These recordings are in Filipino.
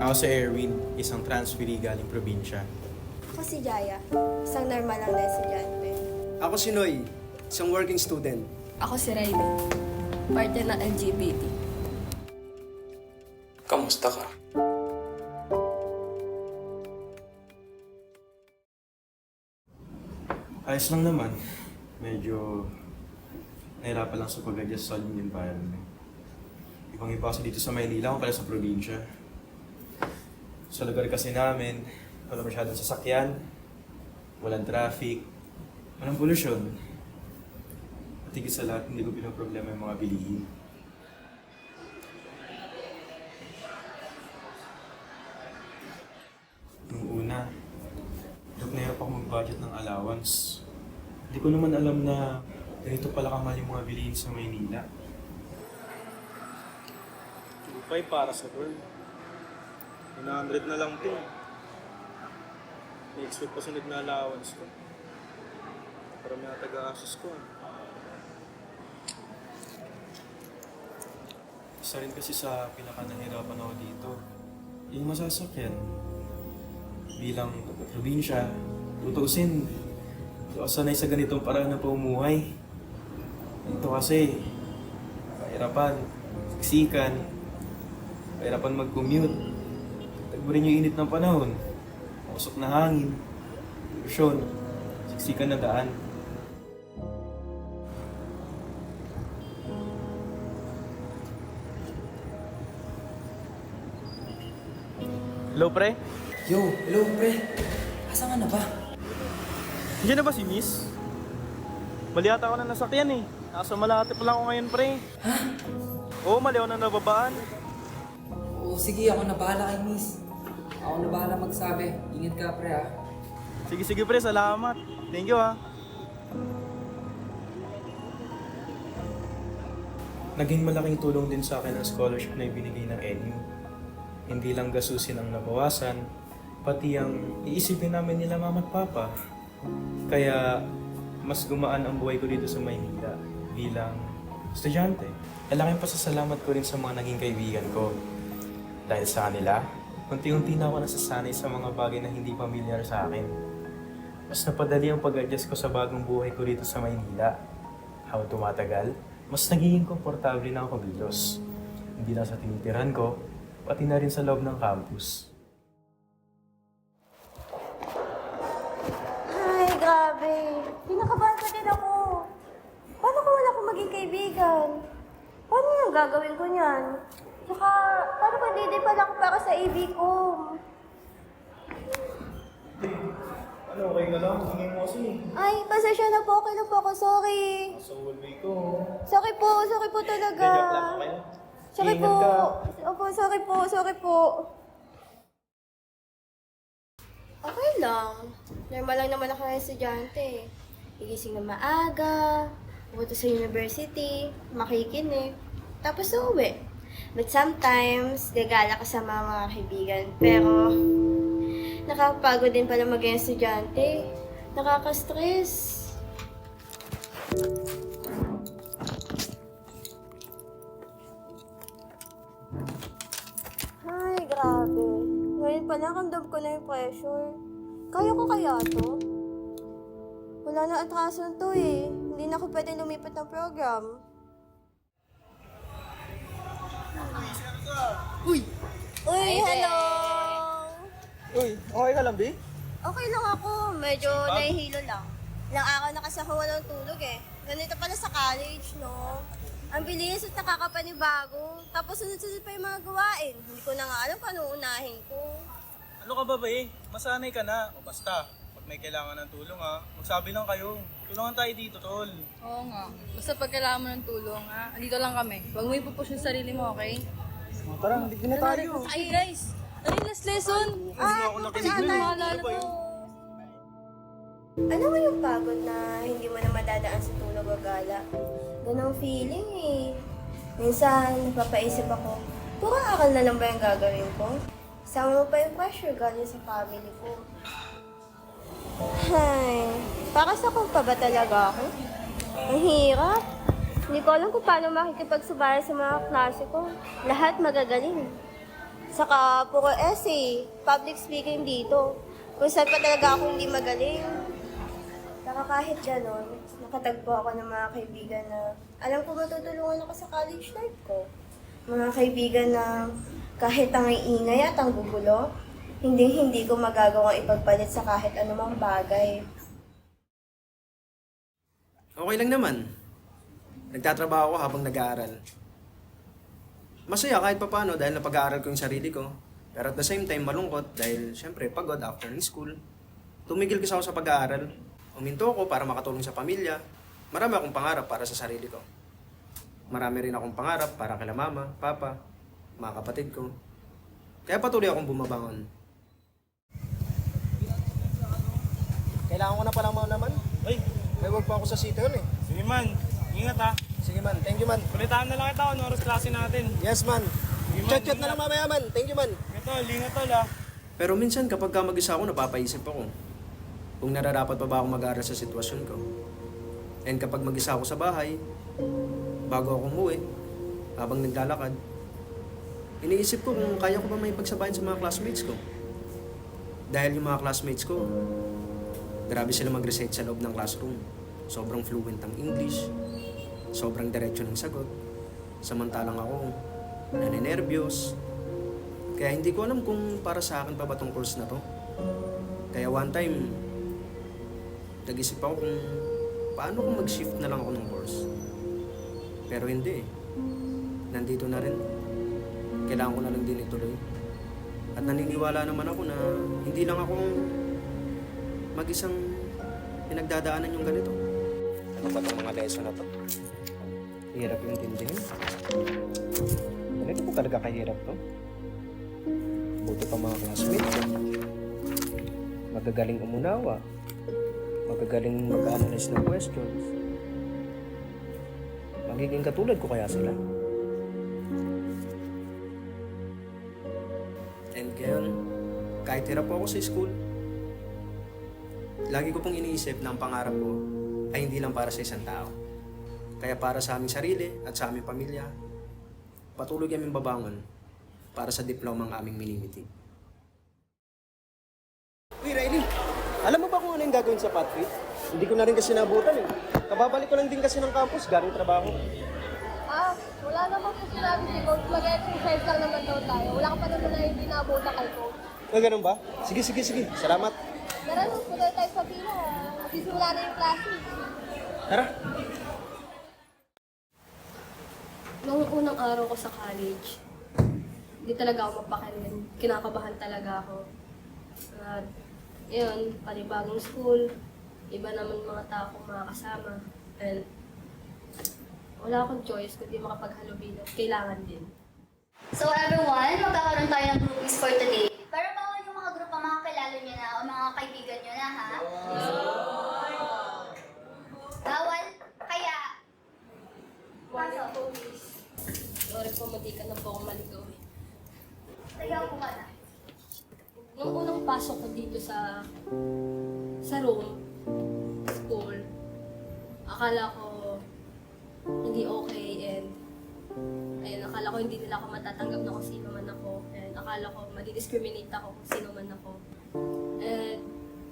Ako si Erwin, isang transferee galing probinsya. Ako si Jaya, isang normal lang na estudyante. Ako si Noy, isang working student. Ako si Raiden, parte ng LGBT. Kamusta ka? Ayos lang naman. Medyo nahirapan lang sa pag-adjust sa new environment. Ibang-iba kasi dito sa Maynila, ako pala sa probinsya. Sa lugar kasi namin, wala masyadong sasakyan, walang traffic, walang polusyon. At higit sa lahat, hindi ko pinaproblema yung mga bilihin. Nung una, hirap ako mag-budget ng allowance. Hindi ko naman alam na ganito pala kamahal yung mga bilihin sa Maynila. Lupay para sa girl. 100 na lang ito. I-expect pa sunod na allowance ko. Para may taga-asos ko. Isa rin kasi sa pinaka-nahirapan ako dito, yung masasakyan. Bilang probinsya, tutuusin. Hindi ako sanay sa ganitong paraan ng pamumuhay. Ito kasi, kahirapan, siksikan, kahirapan mag-commute. Tagbo rin yung init ng panahon. Usok na hangin, polusyon, siksikan na daan. Hello, pre? Yo, hello pre. Asa ka na ba? Diyan na ba si Miss? Mali ata ako na nasakyan eh. Nasa Malate pa lang ako ngayon, pre. Ha? Oo, mali ako na nababaan. Oo, sige, ako na bahala kay miss. Ako na bahala magsabi. Ingat ka pre ha. Sige, pre. Salamat. Thank you, ha. Naging malaking tulong din sa akin ang scholarship na ibinigay ng NU. Hindi lang gasusin ang nabawasan, pati ang iisipin namin nila mama at papa. Kaya mas gumaan ang buhay ko dito sa Maynila bilang estudyante. Malaking pasasalamat ko rin sa mga naging kaibigan ko. Dahil sa kanila, unti-unti na ako nasasanay sa mga bagay na hindi pamilyar sa akin. Mas napadali ang pag-adjust ko sa bagong buhay ko dito sa Maynila. Habang tumatagal, mas nagiging komportable na ako kilos. Hindi lang sa tinitiran ko, pati na rin sa loob ng campus. Ay, grabe. Pinakabahan pa din ako. Paano kung wala akong maging kaibigan? Paano yung gagawin ko niyan? Tsaka, paano kung hindi pala ako para sa AB ko? Ano, okay ka lang? Tingin mo kasi. Ay, pasensya na po. Okay na po ako. Sorry. Sa hallway ko. Sorry po talaga. Ganyan lang ako kayo. Sorry Ingat po. ka. Opo, sorry po. Okay lang. Normal lang naman ako ng estudyante. Gigising na maaga, pupunta sa university, makikinig, tapos uuwi. But sometimes, gagala ka sa mga kaibigan. Pero, nakakapagod din pala maging estudyante. Nakaka-stress. Ay, grabe. Ngayon pa ramdam ko na yung pressure. Kaya ko kaya to? Wala na atraso to eh. Hindi na ako pwede lumipat ng program. Uy! Uy, hello! Uy, okay ka lang, Bi? Okay lang ako. Medyo nahihilo lang. Ilang araw na kasi ako walang tulog eh. Ganito pala sa college, no? Ang bilis at nakakapanibago. Tapos sunod-sunod pa yung mga gawain. Hindi ko na nga alam kung anong unahin ko. Ano ka ba, Bi? Masanay ka na. O basta, pag may kailangan ng tulong, ha, magsabi lang kayo. Tulungan tayo dito, tol. Oo nga. Basta pag kailangan mo ng tulong, ha? Andito lang kami. Huwag mo ipupush yung sarili mo, okay? O, tara, hindi na tayo. Ay, guys! Ano yung last lesson? Ako nakinig Ano na maalala Ano ba to? yun? Alam mo yung pagod na hindi mo na madadaan sa tulog o gala? Ganong feeling eh. Minsan, napapaisip ako, puro akal na lang ba yung gagawin ko? Sama mo pa yung pressure galing sa family ko. Ay, para sa kung pa ba talaga ako? Ang hirap. Hindi ko alam kung paano makikipagsubaya sa mga klase ko. Lahat magagaling. Saka puro essay, public speaking dito. Kung saan pa talaga ako hindi magaling. Saka kahit ganon, nakatagpo ako ng mga kaibigan na alam ko matutulungan ako sa college life ko. Mga kaibigan na kahit ang ingay at ang gugulo, hindi ko magagawang ipagpalit sa kahit anumang bagay. Okay lang naman. Nagtatrabaho ako habang nag-aaral. Masaya kahit papano dahil napag-aaral ko yung sarili ko. Pero at the same time, malungkot dahil syempre pagod after ng school. Tumigil kasi ako sa pag-aaral. Uminto ako para makatulong sa pamilya. Marami akong pangarap para sa sarili ko. Marami rin akong pangarap para kila mama, papa, mga kapatid ko. Kaya patuloy akong bumabangon. Kailangan ko na palang naman. Ay, May work pa ako sa City Hall eh. sige man. Ingat ha. Sige man, thank you man. Kulitaan na lang kita kung oras klase natin. Yes man. man, Chat-chat na lang mamaya man. Thank you man. Ito, lingat tol ha. Pero minsan kapag mag-isa ako, napapaisip ako kung nararapat pa ba ako mag-aaral sa sitwasyon ko. And kapag mag-isa ako sa bahay, bago ako umuwi, habang naglalakad, iniisip ko kung kaya ko ba may pagsabayan sa mga classmates ko. Dahil yung mga classmates ko, grabe sila mag-recite sa loob ng classroom. Sobrang fluent ang English, sobrang diretso ng sagot. Samantalang ako, naninervyos. Kaya hindi ko alam kung para sa akin pa ba tong course na to. Kaya one time, nag-isip ako kung paano kung mag-shift na lang ako ng course. Pero hindi eh. Nandito na rin. Kailangan ko na lang din ituloy. At naniniwala naman ako na hindi lang ako mag-isang pinagdadaanan yung ganito. Ano ba itong mga lesson na to? Hirap yung tindihin. Ganito po talaga kahirap to. Buti pa mga classmates ko. Magagaling umunawa. Magagaling mag-analyze ng questions. Magiging katulad ko kaya sila. And ngayon, kahit hirap po ako sa school, lagi ko pong iniisip na ang pangarap ko ay hindi lang para sa isang tao. Kaya para sa aming sarili at sa aming pamilya, patuloy kaming babangon para sa diplomang aming minimitig. Uy, Riley! Alam mo ba kung ano yung gagawin sa Pathway? Hindi ko na rin kasi nabutan eh. Kababalik ko lang din kasi ng campus, galing trabaho. Wala naman po sinabi si Coach. Mag-exercise lang naman daw tayo. Wala ka pa naman na hindi naabutan kay Coach. Ganun ba? Sige. Salamat. Tara, punta tayo sa pila. Magsisimula na yung klase. Tara. Noong unang araw ko sa college, hindi talaga ako mapakirin. Kinakabahan talaga ako. At yun, panibagong school, iba naman mga tao kong mga kasama. And wala akong choice kundi makapaghalubilo. Kailangan din. So everyone, magkakaroon tayo ng groupies for today. Pero bawal yung mga grupo makakilala nyo na o mga kaibigan nyo na, ha? Bawal? Kaya, pasok. Sorry po, mati ka na po akong maligaw. Tagaw ko ka na. Nung unang pasok ko dito sa room, school, akala ko hindi okay and ayun, akala ko hindi nila ako matatanggap na kung sino man ako and akala ko madi-discriminate ako kung sino man ako. And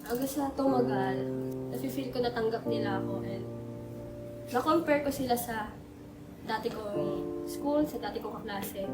hanggang sa tumagal, nafe-feel ko natanggap nila ako and na-compare ko sila sa dati kong school, sa dati kong kaklase.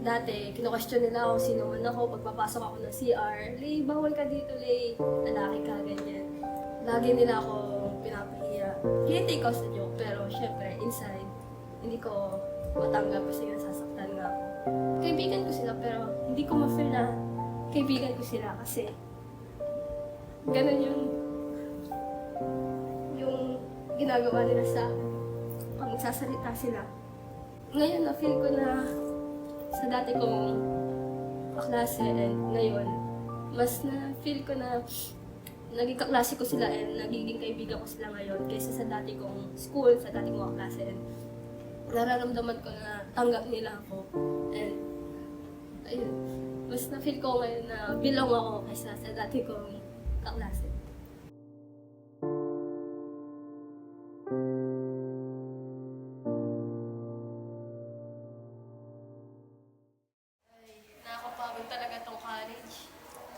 Dati, kino-question nila ako sino man ako, pagpapasok ako ng CR, Lay, bawal ka dito, Lay, lalaki ka, ganyan. Lagi nila ako pinapahiya. Kinitake ko sa joke, pero syempre, inside, hindi ko matanggap kasi nasasaktan nga ako. Kaibigan ko sila, pero hindi ko ma-feel na kaibigan ko sila kasi ganun yung ginagawa nila sa akin. Pag nagsasalita sila. Ngayon, na-feel ko na sa dati kong kaklase and ngayon, mas na-feel ko na naging kaklase ko sila and nagiging kaibigan ko sila ngayon kaysa sa dati kong school, sa dati kong kaklase. And nararamdaman ko na tanggap nila ako. And ayun, mas na-feel ko ngayon na belong ako kaysa sa dati kong kaklase. Nakakapagod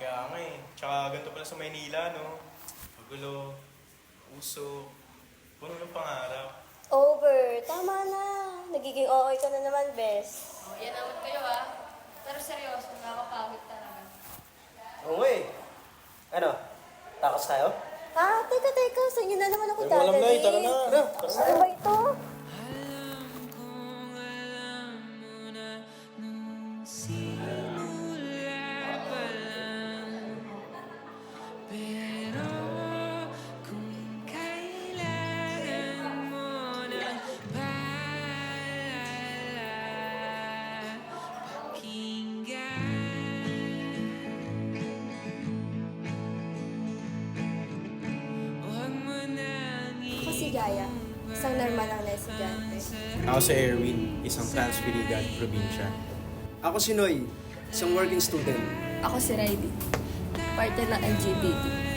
Kaya nga eh. Tsaka ganito pala sa Maynila, no? Magulo, uso, puno ng pangarap. Over. Tama na. Nagiging okay ka na naman, bes. Oh, yan naman kayo Pero seryoso, nakakapawit talaga. Oo eh. Ano? Takas tayo? Teka. Sa inyo na naman ako Ay, walang dadalhin. na, tara na. Ano ba ito? Ako si Jaya. Isang normal lang na estudyante. Ako si Erwin, isang transferigan probinsya. Ako si Noy, isang working student. Ako si Riley. Parte ng LGBT.